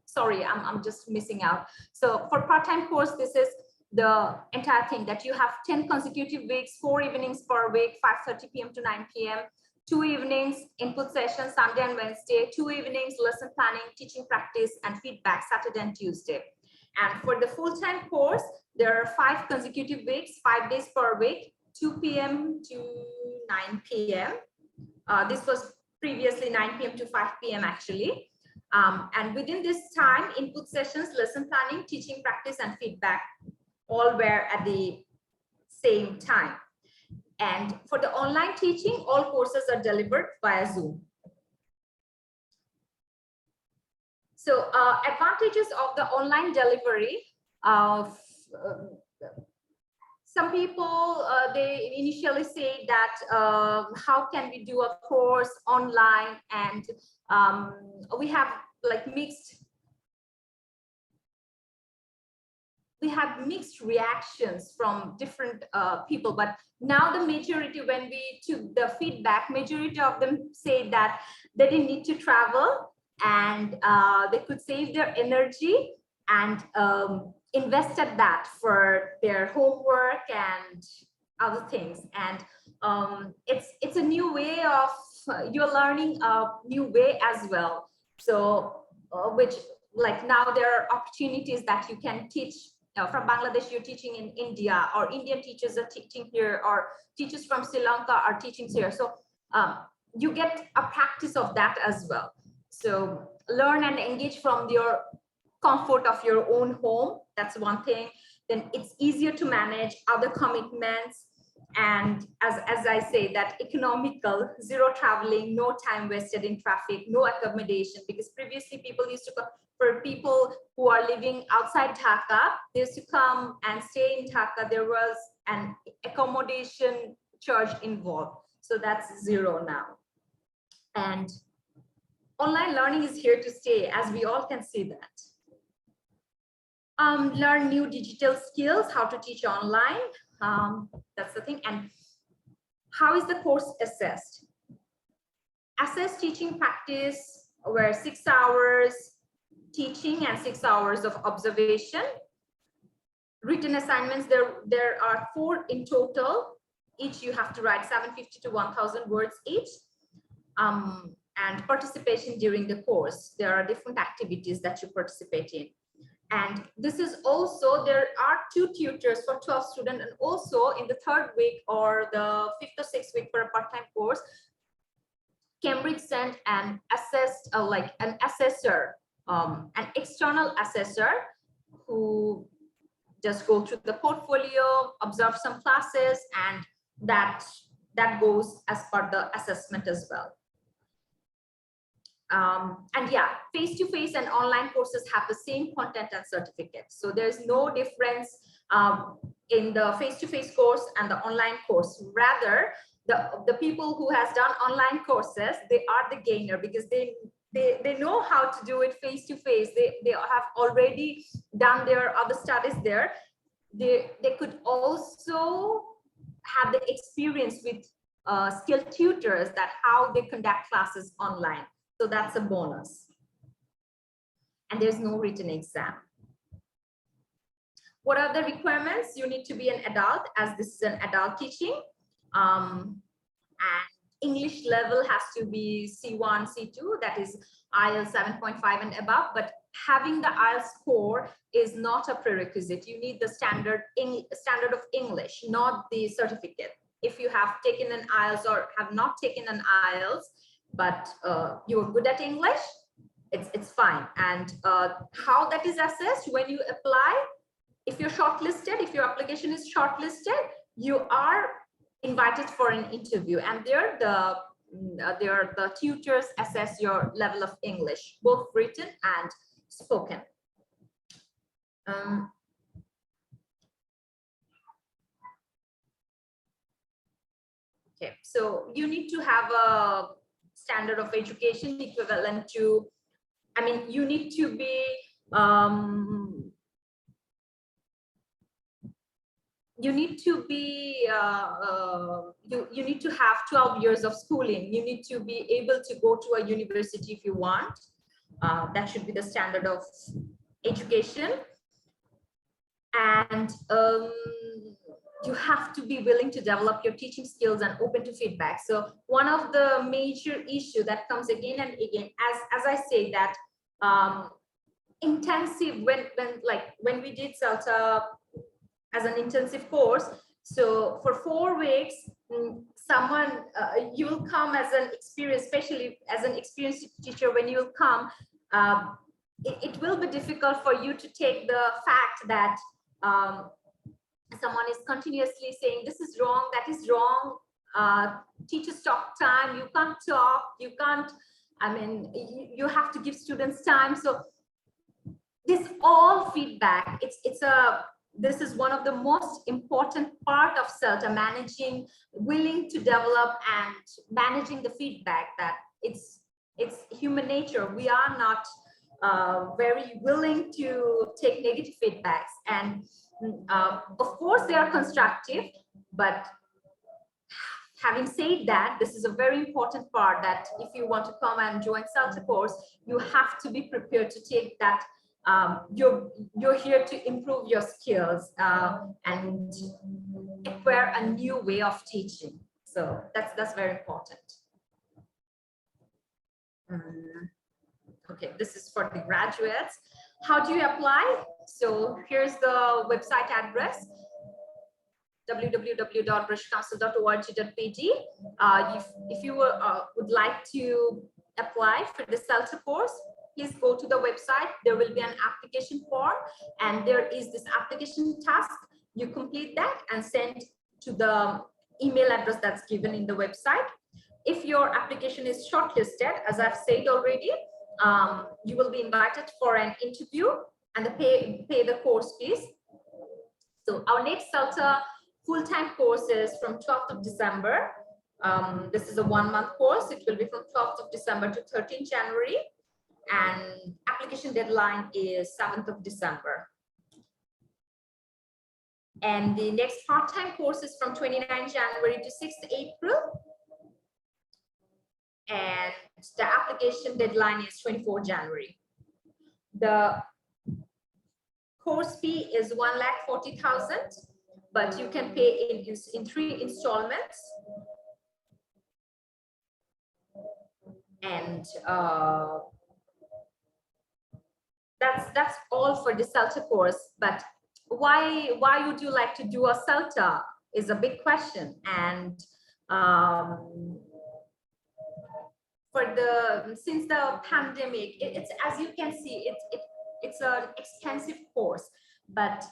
sorry, I'm just missing out. So for part-time course, this is the entire thing, that you have 10 consecutive weeks, 4 evenings per week, 5:30 p.m. to 9 p.m., 2 evenings input sessions, Sunday and Wednesday, 2 evenings lesson planning, teaching practice, and feedback, Saturday and Tuesday. And for the full-time course, there are 5 consecutive weeks, 5 days per week, 2 p.m. to 9 p.m. This was previously 9 p.m. to 5 p.m. actually. And within this time, input sessions, lesson planning, teaching practice, and feedback all were at the same time. And for the online teaching, all courses are delivered via Zoom. So advantages of the online delivery of some people, they initially say that how can we do a course online, and we have like mixed reactions from different people. But now the majority, when we took the feedback, majority of them say that they didn't need to travel, and they could save their energy and invested that for their homework and other things. And it's a new way of, you're learning a new way as well. So which, like, now there are opportunities that you can teach from Bangladesh, you're teaching in India, or Indian teachers are teaching here, or teachers from Sri Lanka are teaching here. So you get a practice of that as well. So learn and engage from your comfort of your own home. That's one thing. Then it's easier to manage other commitments. And as I say, that economical, zero traveling, no time wasted in traffic, no accommodation, because previously people used to come, for people who are living outside Dhaka, they used to come and stay in Dhaka. There was an accommodation charge involved. So that's zero now. And online learning is here to stay, as we all can see that. Learn new digital skills, how to teach online. That's the thing. And how is the course assessed? Assess teaching practice, where 6 hours teaching and 6 hours of observation. Written assignments, there are 4 in total. Each you have to write 750 to 1,000 words each. And participation during the course. There are different activities that you participate in. And this is also, there are 2 tutors for 12 students, and also in the 3rd week or the 5th or 6th week for a part-time course, Cambridge sent an assessed, like an assessor, an external assessor who just go through the portfolio, observe some classes, and that goes as per the assessment as well. And yeah, face-to-face and online courses have the same content and certificates. So there's no difference in the face-to-face course and the online course. Rather, the people who has done online courses, they are the gainer, because they know how to do it face-to-face. They have already done their other studies there. They could also have the experience with skilled tutors, that how they conduct classes online. So that's a bonus. And there's no written exam. What are the requirements? You need to be an adult, as this is an adult teaching. And English level has to be C1, C2, that is IELTS 7.5 and above. But having the IELTS score is not a prerequisite. You need the standard of English, not the certificate. If you have taken an IELTS or have not taken an IELTS, but you're good at English, it's fine. And how that is assessed when you apply, if you're shortlisted, if your application is shortlisted, you are invited for an interview, and there the tutors assess your level of English, both written and spoken. Okay, so you need to have a standard of education equivalent to, I mean, you need to be, you need to be, you need to have 12 years of schooling. You need to be able to go to a university if you want. That should be the standard of education. And you have to be willing to develop your teaching skills and open to feedback. So one of the major issue that comes again and again, as I say that intensive, when we did CELTA as an intensive course, so for 4 weeks, someone, you will come as an experienced, especially as an experienced teacher, when you will come, it will be difficult for you to take the fact that someone is continuously saying this is wrong, that is wrong, teachers talk time, you can't talk, you can't, I mean, you have to give students time. So this all feedback, this is one of the most important part of CELTA, managing, willing to develop and managing the feedback, that it's human nature. We are not very willing to take negative feedbacks, and of course they are constructive, but having said that, this is a very important part, that if you want to come and join CELTA course, you have to be prepared to take that. You're here to improve your skills and acquire a new way of teaching. So that's very important. Okay, this is for the graduates. How do you apply? So here's the website address, www.british.org.pg. If you would like to apply for the CELTA course, please go to the website. There will be an application form, and there is this application task. You complete that and send to the email address that's given in the website. If your application is shortlisted, as I've said already, you will be invited for an interview and pay the course fees. So our next CELTA full-time course is from 12th of December. This is a 1-month course. It will be from 12th of December to 13th January. And application deadline is 7th of December. And the next part-time course is from 29th January to 6th April. And the application deadline is 24th January. The course fee is 1,40,000, but you can pay in 3 installments. And that's all for the CELTA course. But why would you like to do a CELTA is a big question. And since the pandemic, it's, as you can see, it's an expensive course, but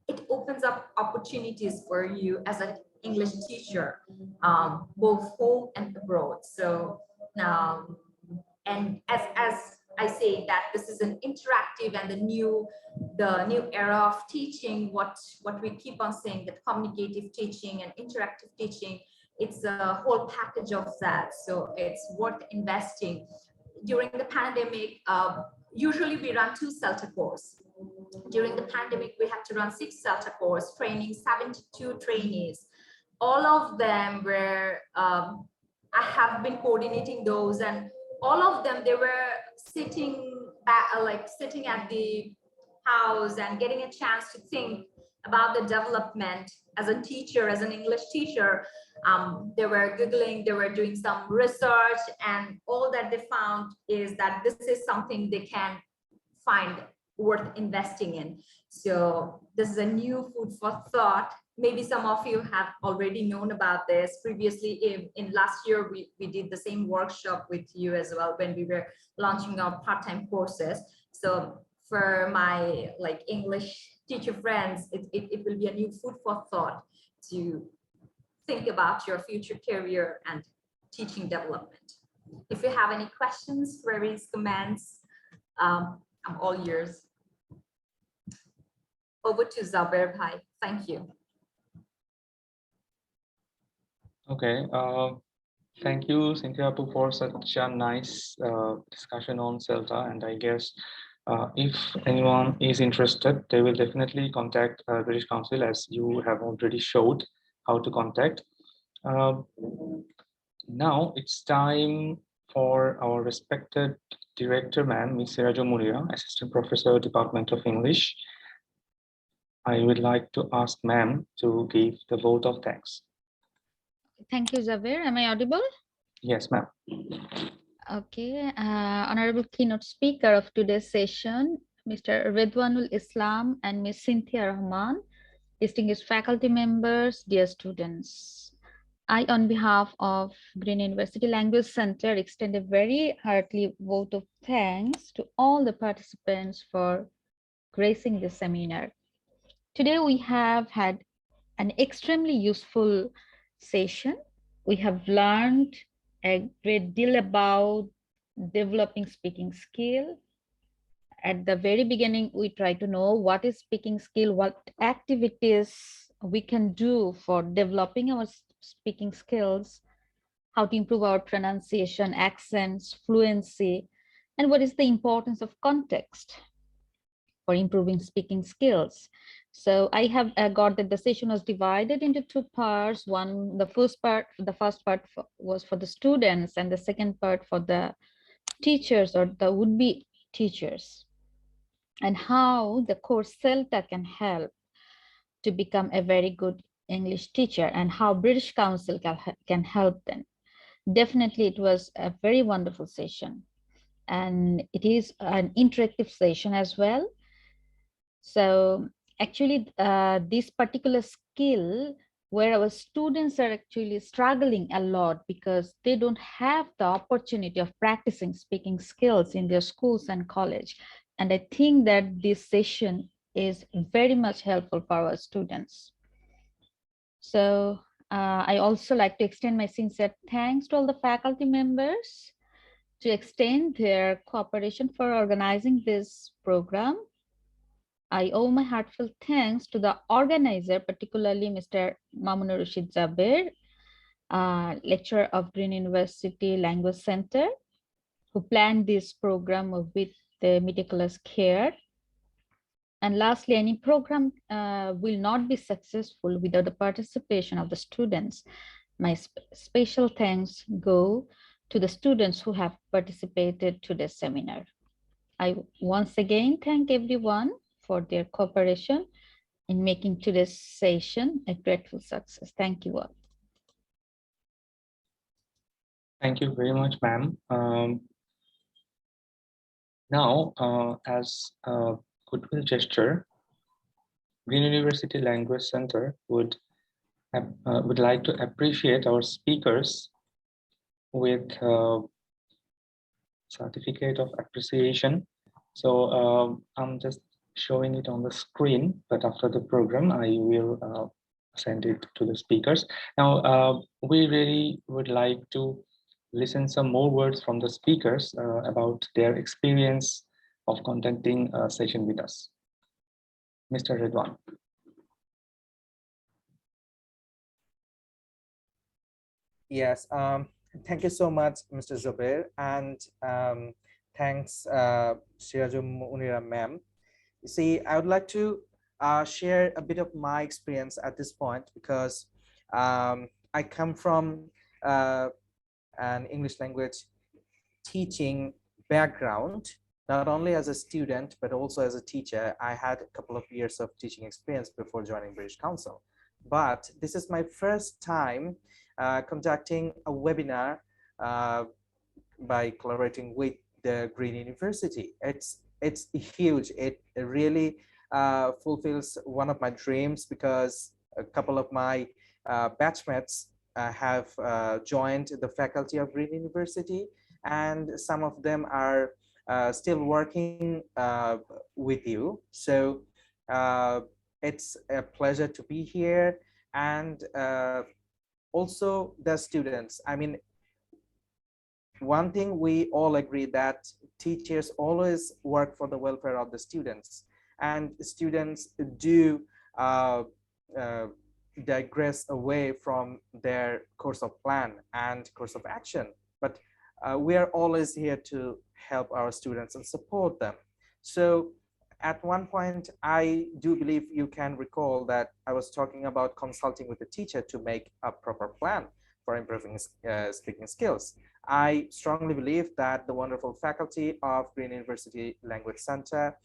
it opens up opportunities for you as an English teacher, both home and abroad. So and as I say that this is an interactive and the new era of teaching, what we keep on saying, that communicative teaching and interactive teaching, it's a whole package of that. So it's worth investing. During the pandemic, usually we run 2 CELTA courses. During the pandemic, we had to run 6 CELTA courses, training 72 trainees. All of them were, I have been coordinating those, and all of them, they were sitting back, sitting at the house and getting a chance to think about the development as a teacher, as an English teacher. They were Googling, they were doing some research, and all that they found is that this is something they can find worth investing in. So this is a new food for thought. Maybe some of you have already known about this. Previously, in last year, we did the same workshop with you as well when we were launching our part-time courses. So for my English teacher friends, it will be a new food for thought to think about your future career and teaching development. If you have any questions, queries, comments, I'm all yours. Over to Zaber Bhai. Thank you. Okay. Thank you, Cynthia, for such a nice discussion on CELTA. And I guess if anyone is interested, they will definitely contact British Council, as you have already showed how to contact. Uh, Now it's time for our respected director, ma'am, Ms. Sirajo Muria, Assistant Professor, Department of English. I would like to ask ma'am to give the vote of thanks. Thank you, Jaber. Am I audible? Yes, ma'am. Okay. Honorable keynote speaker of today's session, Mr. Redwanul Islam and Ms. Sinthia Rahman, distinguished faculty members, dear students. I, on behalf of Green University Language Center, extend a very hearty vote of thanks to all the participants for gracing this seminar. Today, we have had an extremely useful session. We have learned a great deal about developing speaking skill. At the very beginning, we try to know what is speaking skill, what activities we can do for developing our speaking skills, how to improve our pronunciation, accents, fluency, and what is the importance of context for improving speaking skills. So I have got that the session was divided into two parts. The first part was for the students, and the second part for the teachers or the would-be teachers, and how the course CELTA can help to become a very good English teacher, and how British Council can help them. Definitely, it was a very wonderful session, and it is an interactive session as well. So actually, this particular skill where our students are actually struggling a lot because they don't have the opportunity of practicing speaking skills in their schools and college. And I think that this session is very much helpful for our students. So I also like to extend my sincere thanks to all the faculty members to extend their cooperation for organizing this program. I owe my heartfelt thanks to the organizer, particularly Mr. Mamunur Rashid Jaber, lecturer of Green University Language Center, who planned this program with the meticulous care. And lastly, any program will not be successful without the participation of the students. My special thanks go to the students who have participated to this seminar. I once again thank everyone for their cooperation in making today's session a grateful success. Thank you all. Thank you very much, ma'am. Now, as a goodwill gesture, Green University Language Center would like to appreciate our speakers with certificate of appreciation. So I'm just showing it on the screen, but after the program, I will send it to the speakers. Now, we really would like to listen some more words from the speakers about their experience of conducting a session with us. Mr. Redwan. Yes, thank you so much, Mr. Zubair, and thanks, Sirajo Munira ma'am. You see, I would like to share a bit of my experience at this point because I come from an English language teaching background, not only as a student, but also as a teacher. I had a couple of years of teaching experience before joining British Council. But this is my first time conducting a webinar by collaborating with the Green University. It's huge. It really fulfills one of my dreams because a couple of my batchmates have joined the faculty of Green University, and some of them are still working with you. So it's a pleasure to be here, and also the students. I mean, one thing we all agree that teachers always work for the welfare of the students, and students do digress away from their course of plan and course of action, but we are always here to help our students and support them. So at one point, I do believe you can recall that I was talking about consulting with the teacher to make a proper plan for improving speaking skills. I strongly believe that the wonderful faculty of Green University Language Center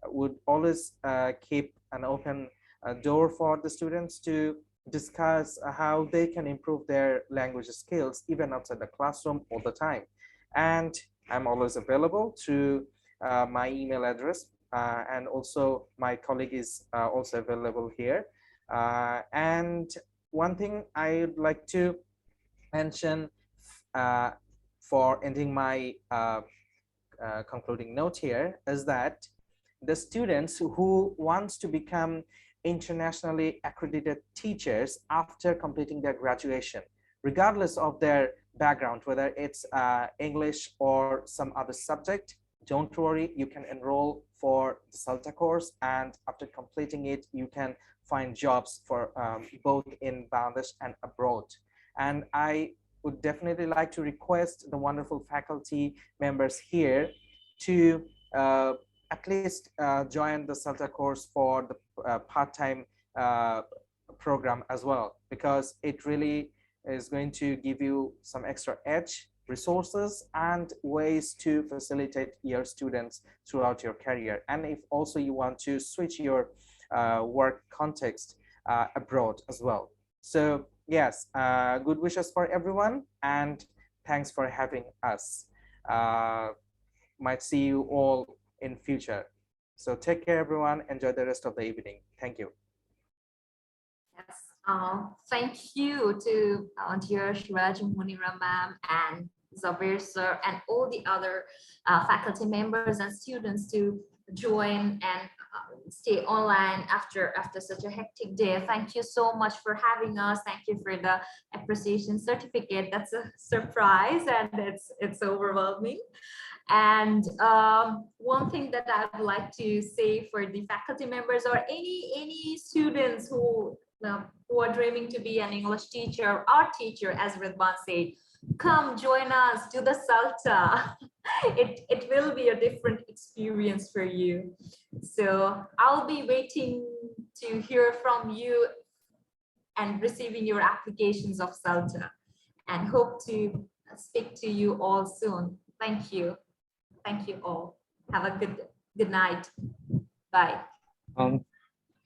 would always keep an open door for the students to discuss how they can improve their language skills even outside the classroom all the time. And I'm always available through my email address, and also my colleague is also available here. And one thing I'd like to mention for ending my concluding note here is that the students who wants to become internationally accredited teachers after completing their graduation, regardless of their background, whether it's English or some other subject, don't worry, you can enroll for the CELTA course, and after completing it, you can find jobs for both in Bangladesh and abroad. And I would definitely like to request the wonderful faculty members here to at least join the CELTA course for the part-time program as well, because it really is going to give you some extra edge, resources, and ways to facilitate your students throughout your career. And if also you want to switch your work context abroad as well. So yes, good wishes for everyone, and thanks for having us. Might see you all in future. So take care, everyone. Enjoy the rest of the evening. Thank you. Yes, thank you to dear Munira ma'am and Zabir sir and all the other faculty members and students to join and stay online after such a hectic day. Thank you so much for having us. Thank you for the appreciation certificate. That's a surprise and it's overwhelming. And one thing that I would like to say for the faculty members or any students who are dreaming to be an English teacher or teacher, as Redwan said, come join us, do the CELTA. It will be a different experience for you. So I'll be waiting to hear from you and receiving your applications of CELTA, and hope to speak to you all soon. Thank you. Thank you all. Have a good night. Bye.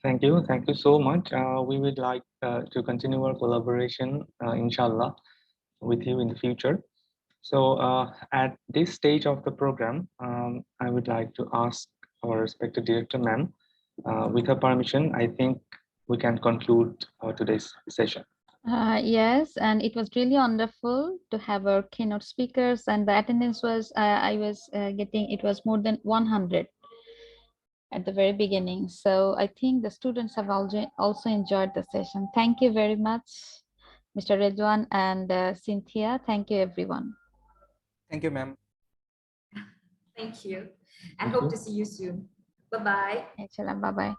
Thank you so much. We would like to continue our collaboration, inshallah, with you in the future. So at this stage of the program, I would like to ask our respected director, ma'am, with her permission, I think we can conclude today's session. Yes, and it was really wonderful to have our keynote speakers, and the attendance was, I was getting, it was more than 100 at the very beginning. So I think the students have also enjoyed the session. Thank you very much, Mr. Redwan and Sinthia. Thank you, everyone. Thank you, ma'am. Thank you, and hope to see you soon. Bye-bye. Bye-bye.